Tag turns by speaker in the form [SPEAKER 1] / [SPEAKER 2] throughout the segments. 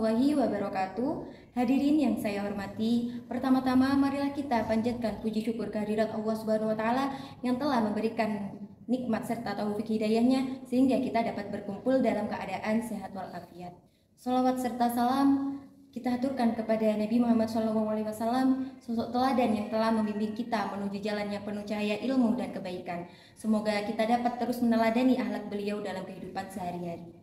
[SPEAKER 1] warahmatullahi wabarakatuh. Hadirin yang saya hormati, pertama-tama marilah kita panjatkan puji syukur kehadirat Allah Subhanahu wa taala yang telah memberikan nikmat serta taufik hidayahnya sehingga kita dapat berkumpul dalam keadaan sehat walafiat. Shalawat serta salam kita haturkan kepada Nabi Muhammad SAW, sosok teladan yang telah membimbing kita menuju jalan yang penuh cahaya ilmu dan kebaikan. Semoga kita dapat terus meneladani akhlak beliau dalam kehidupan sehari-hari.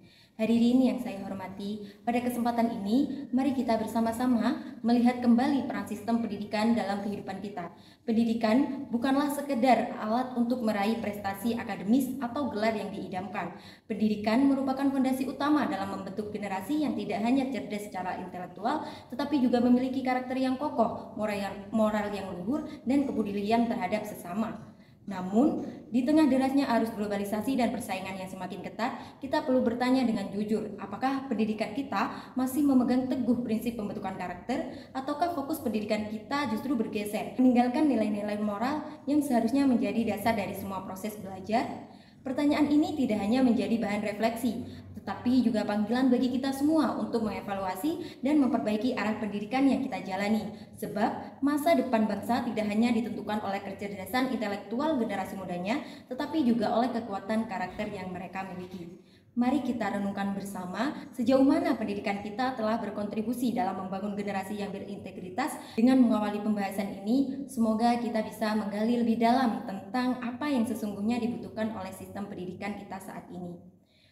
[SPEAKER 1] Hadirin yang saya hormati, pada kesempatan ini, mari kita bersama-sama melihat kembali peran sistem pendidikan dalam kehidupan kita. Pendidikan bukanlah sekedar alat untuk meraih prestasi akademis atau gelar yang diidamkan. Pendidikan merupakan fondasi utama dalam membentuk generasi yang tidak hanya cerdas secara intelektual, tetapi juga memiliki karakter yang kokoh, moral yang luhur, dan kepedulian terhadap sesama. Namun, di tengah derasnya arus globalisasi dan persaingan yang semakin ketat, kita perlu bertanya dengan jujur, apakah pendidikan kita masih memegang teguh prinsip pembentukan karakter, ataukah fokus pendidikan kita justru bergeser, meninggalkan nilai-nilai moral yang seharusnya menjadi dasar dari semua proses belajar? Pertanyaan ini tidak hanya menjadi bahan refleksi, tetapi juga panggilan bagi kita semua untuk mengevaluasi dan memperbaiki arah pendidikan yang kita jalani. Sebab masa depan bangsa tidak hanya ditentukan oleh kecerdasan intelektual generasi mudanya, tetapi juga oleh kekuatan karakter yang mereka miliki. Mari kita renungkan bersama sejauh mana pendidikan kita telah berkontribusi dalam membangun generasi yang berintegritas. Dengan mengawali pembahasan ini, semoga kita bisa menggali lebih dalam tentang apa yang sesungguhnya dibutuhkan oleh sistem pendidikan kita saat ini.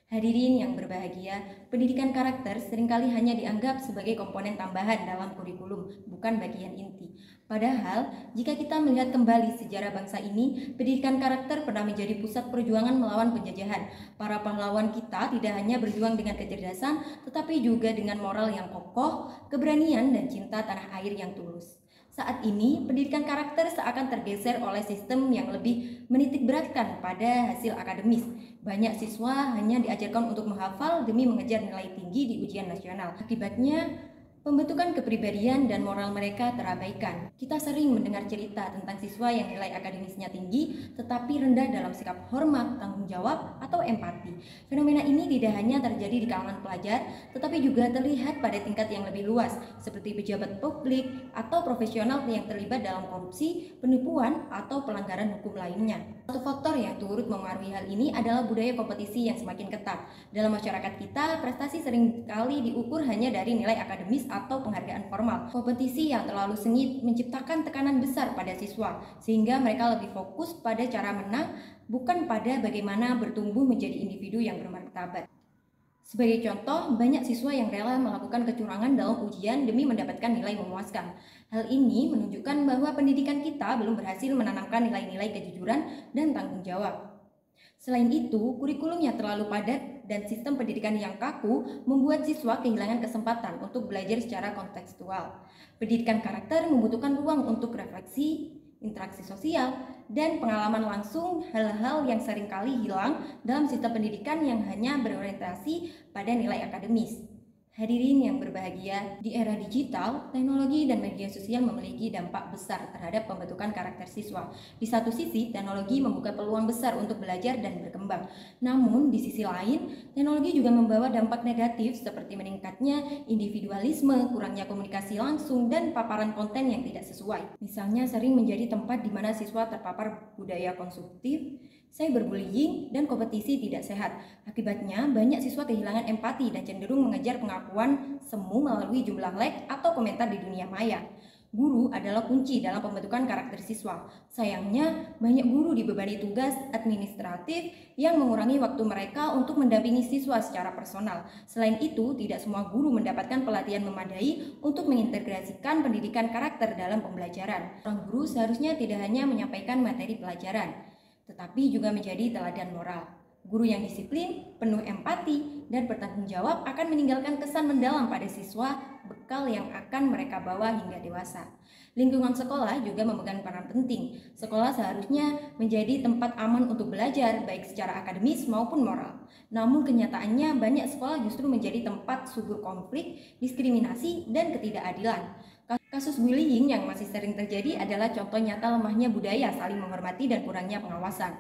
[SPEAKER 1] Hadirin yang berbahagia, pendidikan karakter seringkali hanya dianggap sebagai komponen tambahan dalam kurikulum, bukan bagian inti. Padahal, jika kita melihat kembali sejarah bangsa ini, pendidikan karakter pernah menjadi pusat perjuangan melawan penjajahan. Para pahlawan kita tidak hanya berjuang dengan kecerdasan, tetapi juga dengan moral yang kokoh, keberanian, dan cinta tanah air yang tulus. Saat ini, pendidikan karakter seakan tergeser oleh sistem yang lebih menitikberatkan pada hasil akademis. Banyak siswa hanya diajarkan untuk menghafal demi mengejar nilai tinggi di ujian nasional. Akibatnya, pembentukan kepribadian dan moral mereka terabaikan. Kita sering mendengar cerita tentang siswa yang nilai akademisnya tinggi tetapi rendah dalam sikap hormat, tanggung jawab, atau empati. Fenomena ini tidak hanya terjadi di kalangan pelajar, tetapi juga terlihat pada tingkat yang lebih luas, seperti pejabat publik atau profesional yang terlibat dalam korupsi, penipuan, atau pelanggaran hukum lainnya. Satu faktor yang turut memengaruhi hal ini adalah budaya kompetisi yang semakin ketat. Dalam masyarakat kita, prestasi seringkali diukur hanya dari nilai akademis atau penghargaan formal. Kompetisi yang terlalu sengit menciptakan tekanan besar pada siswa, sehingga mereka lebih fokus pada cara menang, bukan pada bagaimana bertumbuh menjadi individu yang bermartabat. Sebagai contoh, banyak siswa yang rela melakukan kecurangan dalam ujian demi mendapatkan nilai memuaskan. Hal ini menunjukkan bahwa pendidikan kita belum berhasil menanamkan nilai-nilai kejujuran dan tanggung jawab. Selain itu, kurikulum yang terlalu padat dan sistem pendidikan yang kaku membuat siswa kehilangan kesempatan untuk belajar secara kontekstual. Pendidikan karakter membutuhkan ruang untuk refleksi, interaksi sosial, dan pengalaman langsung, hal-hal yang seringkali hilang dalam sistem pendidikan yang hanya berorientasi pada nilai akademis. Hadirin yang berbahagia, di era digital, teknologi dan media sosial memiliki dampak besar terhadap pembentukan karakter siswa. Di satu sisi, teknologi membuka peluang besar untuk belajar dan berkembang. Namun, di sisi lain, teknologi juga membawa dampak negatif seperti meningkatnya individualisme, kurangnya komunikasi langsung, dan paparan konten yang tidak sesuai. Misalnya, sering menjadi tempat di mana siswa terpapar budaya konsumtif, cyberbullying, dan kompetisi tidak sehat. Akibatnya, banyak siswa kehilangan empati dan cenderung mengejar pengakuan semu melalui jumlah like atau komentar di dunia maya. Guru adalah kunci dalam pembentukan karakter siswa. Sayangnya, banyak guru dibebani tugas administratif yang mengurangi waktu mereka untuk mendampingi siswa secara personal. Selain itu, tidak semua guru mendapatkan pelatihan memadai untuk mengintegrasikan pendidikan karakter dalam pembelajaran. Seorang guru seharusnya tidak hanya menyampaikan materi pelajaran, tetapi juga menjadi teladan moral. Guru yang disiplin, penuh empati, dan bertanggung jawab akan meninggalkan kesan mendalam pada siswa, bekal yang akan mereka bawa hingga dewasa. Lingkungan sekolah juga memegang peran penting. Sekolah seharusnya menjadi tempat aman untuk belajar, baik secara akademis maupun moral. Namun kenyataannya banyak sekolah justru menjadi tempat subur konflik, diskriminasi, dan ketidakadilan. Kasus bullying yang masih sering terjadi adalah contoh nyata lemahnya budaya saling menghormati dan kurangnya pengawasan.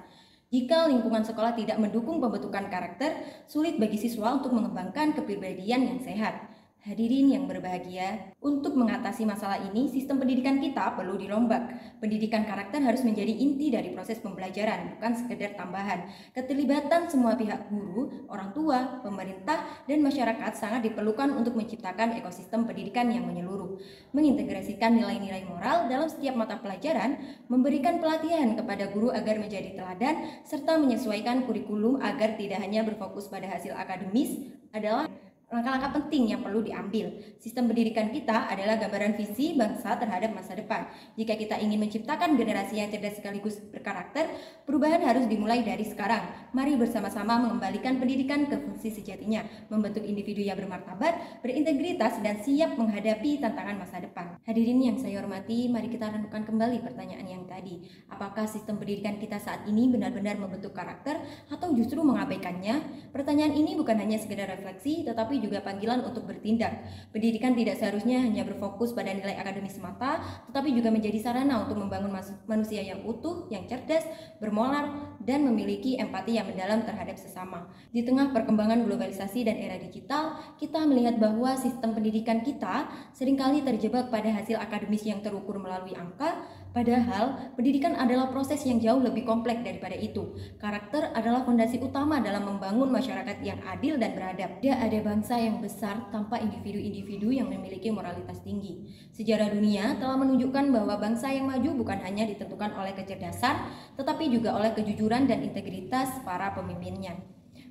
[SPEAKER 1] Jika lingkungan sekolah tidak mendukung pembentukan karakter, sulit bagi siswa untuk mengembangkan kepribadian yang sehat. Hadirin yang berbahagia, untuk mengatasi masalah ini, sistem pendidikan kita perlu dirombak. Pendidikan karakter harus menjadi inti dari proses pembelajaran, bukan sekedar tambahan. Keterlibatan semua pihak guru, orang tua, pemerintah, dan masyarakat sangat diperlukan untuk menciptakan ekosistem pendidikan yang menyeluruh. Mengintegrasikan nilai-nilai moral dalam setiap mata pelajaran, memberikan pelatihan kepada guru agar menjadi teladan, serta menyesuaikan kurikulum agar tidak hanya berfokus pada hasil akademis adalah langkah-langkah penting yang perlu diambil. Sistem pendidikan kita adalah gambaran visi bangsa terhadap masa depan. Jika kita ingin menciptakan generasi yang cerdas sekaligus berkarakter, perubahan harus dimulai dari sekarang. Mari bersama-sama mengembalikan pendidikan ke fungsi sejatinya, membentuk individu yang bermartabat, berintegritas, dan siap menghadapi tantangan masa depan. Hadirin yang saya hormati, mari kita renungkan kembali pertanyaan yang tadi. Apakah sistem pendidikan kita saat ini benar-benar membentuk karakter atau justru mengabaikannya? Pertanyaan ini bukan hanya sekedar refleksi, tetapi juga panggilan untuk bertindak. Pendidikan tidak seharusnya hanya berfokus pada nilai akademis semata, tetapi juga menjadi sarana untuk membangun manusia yang utuh, yang cerdas, bermoral, dan memiliki empati yang mendalam terhadap sesama. Di tengah perkembangan globalisasi dan era digital, kita melihat bahwa sistem pendidikan kita seringkali terjebak pada hasil akademis yang terukur melalui angka, padahal pendidikan adalah proses yang jauh lebih kompleks daripada itu. Karakter adalah fondasi utama dalam membangun masyarakat yang adil dan beradab. Tidak ada bangsa yang besar tanpa individu-individu yang memiliki moralitas tinggi. Sejarah dunia telah menunjukkan bahwa bangsa yang maju bukan hanya ditentukan oleh kecerdasan, tetapi juga oleh kejujuran dan integritas para pemimpinnya.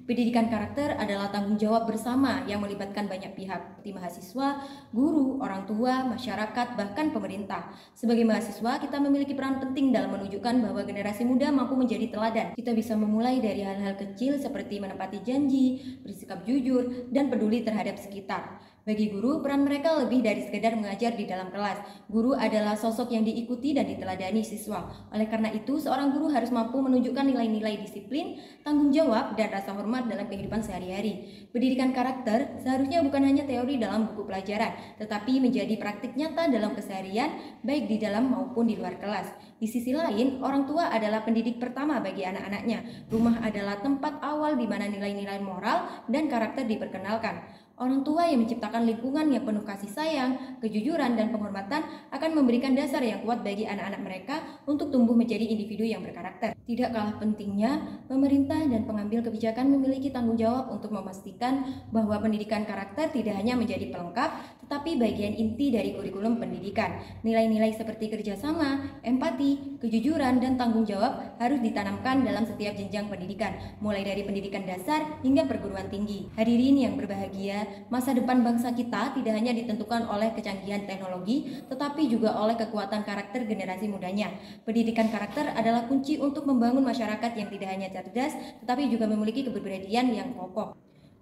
[SPEAKER 1] Pendidikan karakter adalah tanggung jawab bersama yang melibatkan banyak pihak, seperti mahasiswa, guru, orang tua, masyarakat, bahkan pemerintah. Sebagai mahasiswa, kita memiliki peran penting dalam menunjukkan bahwa generasi muda mampu menjadi teladan. Kita bisa memulai dari hal-hal kecil seperti menepati janji, bersikap jujur, dan peduli terhadap sekitar. Bagi guru, peran mereka lebih dari sekedar mengajar di dalam kelas. Guru adalah sosok yang diikuti dan diteladani siswa. Oleh karena itu, seorang guru harus mampu menunjukkan nilai-nilai disiplin, tanggung jawab, dan rasa hormat dalam kehidupan sehari-hari. Pendidikan karakter seharusnya bukan hanya teori dalam buku pelajaran, tetapi menjadi praktik nyata dalam keseharian, baik di dalam maupun di luar kelas. Di sisi lain, orang tua adalah pendidik pertama bagi anak-anaknya. Rumah adalah tempat awal di mana nilai-nilai moral dan karakter diperkenalkan. Orang tua yang menciptakan lingkungan yang penuh kasih sayang, kejujuran, dan penghormatan akan memberikan dasar yang kuat bagi anak-anak mereka untuk tumbuh menjadi individu yang berkarakter. Tidak kalah pentingnya, pemerintah dan pengambil kebijakan memiliki tanggung jawab untuk memastikan bahwa pendidikan karakter tidak hanya menjadi pelengkap, tetapi bagian inti dari kurikulum pendidikan. Nilai-nilai seperti kerjasama, empati, kejujuran, dan tanggung jawab harus ditanamkan dalam setiap jenjang pendidikan, mulai dari pendidikan dasar hingga perguruan tinggi. Hadirin yang berbahagia, masa depan bangsa kita tidak hanya ditentukan oleh kecanggihan teknologi, tetapi juga oleh kekuatan karakter generasi mudanya. Pendidikan karakter adalah kunci untuk membangun masyarakat yang tidak hanya cerdas, tetapi juga memiliki kepribadian yang kokoh.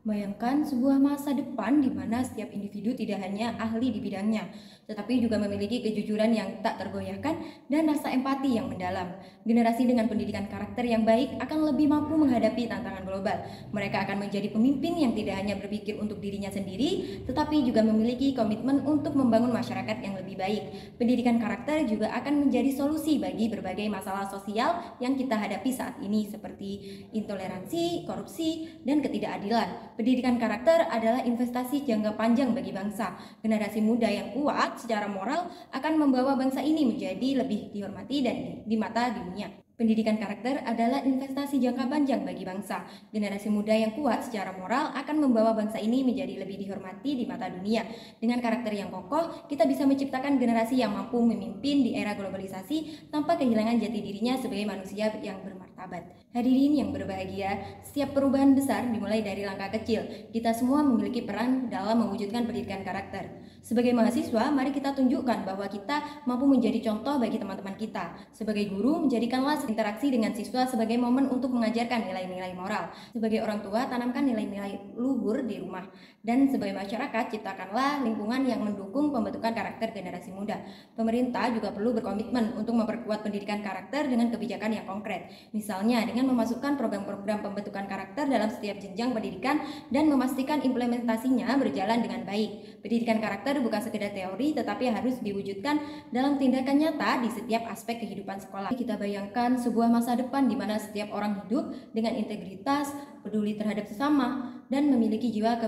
[SPEAKER 1] Bayangkan sebuah masa depan di mana setiap individu tidak hanya ahli di bidangnya, tetapi juga memiliki kejujuran yang tak tergoyahkan dan rasa empati yang mendalam. Generasi dengan pendidikan karakter yang baik akan lebih mampu menghadapi tantangan global. Mereka akan menjadi pemimpin yang tidak hanya berpikir untuk dirinya sendiri, tetapi juga memiliki komitmen untuk membangun masyarakat yang lebih baik. Pendidikan karakter juga akan menjadi solusi bagi berbagai masalah sosial yang kita hadapi saat ini, seperti intoleransi, korupsi, dan ketidakadilan. Pendidikan karakter adalah investasi jangka panjang bagi bangsa. Generasi muda yang kuat secara moral akan membawa bangsa ini menjadi lebih dihormati dan di mata dunia. Pendidikan karakter adalah investasi jangka panjang bagi bangsa. Generasi muda yang kuat secara moral akan membawa bangsa ini menjadi lebih dihormati di mata dunia. Dengan karakter yang kokoh, kita bisa menciptakan generasi yang mampu memimpin di era globalisasi tanpa kehilangan jati dirinya sebagai manusia yang bermartabat. Hadirin yang berbahagia, setiap perubahan besar dimulai dari langkah kecil. Kita semua memiliki peran dalam mewujudkan pendidikan karakter. Sebagai mahasiswa, mari kita tunjukkan bahwa kita mampu menjadi contoh bagi teman-teman kita. Sebagai guru, menjadikanlah interaksi dengan siswa sebagai momen untuk mengajarkan nilai-nilai moral. Sebagai orang tua, tanamkan nilai-nilai luhur di rumah. Dan sebagai masyarakat, ciptakanlah lingkungan yang mendukung pembentukan karakter generasi muda. Pemerintah juga perlu berkomitmen untuk memperkuat pendidikan karakter dengan kebijakan yang konkret. Misalnya, dengan memasukkan program-program pembentukan karakter dalam setiap jenjang pendidikan dan memastikan implementasinya berjalan dengan baik. Pendidikan karakter bukan sekedar teori, tetapi harus diwujudkan dalam tindakan nyata di setiap aspek kehidupan sekolah. Kita bayangkan sebuah masa depan di mana setiap orang hidup dengan integritas, peduli terhadap sesama, dan memiliki jiwa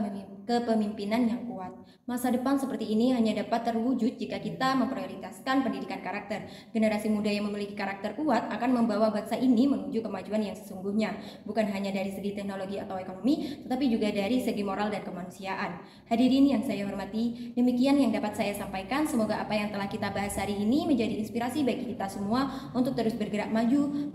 [SPEAKER 1] kepemimpinan yang kuat. kuat. Masa depan seperti ini hanya dapat terwujud jika kita memprioritaskan pendidikan karakter. Generasi muda yang memiliki karakter kuat akan membawa bangsa ini menuju kemajuan yang sesungguhnya, bukan hanya dari segi teknologi atau ekonomi, tetapi juga dari segi moral dan kemanusiaan. Hadirin yang saya hormati, demikian yang dapat saya sampaikan. Semoga apa yang telah kita bahas hari ini menjadi inspirasi bagi kita semua untuk terus bergerak maju,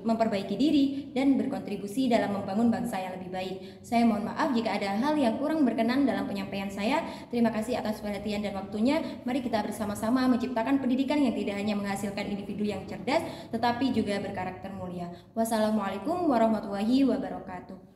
[SPEAKER 1] memperbaiki diri, dan berkontribusi dalam membangun bangsa yang lebih baik. Saya mohon maaf jika ada hal yang kurang berkenan dalam penyampaian saya. Terima kasih atas perhatian dan waktunya. Mari kita bersama-sama menciptakan pendidikan yang tidak hanya menghasilkan individu yang cerdas, tetapi juga berkarakter mulia. Wassalamualaikum warahmatullahi wabarakatuh.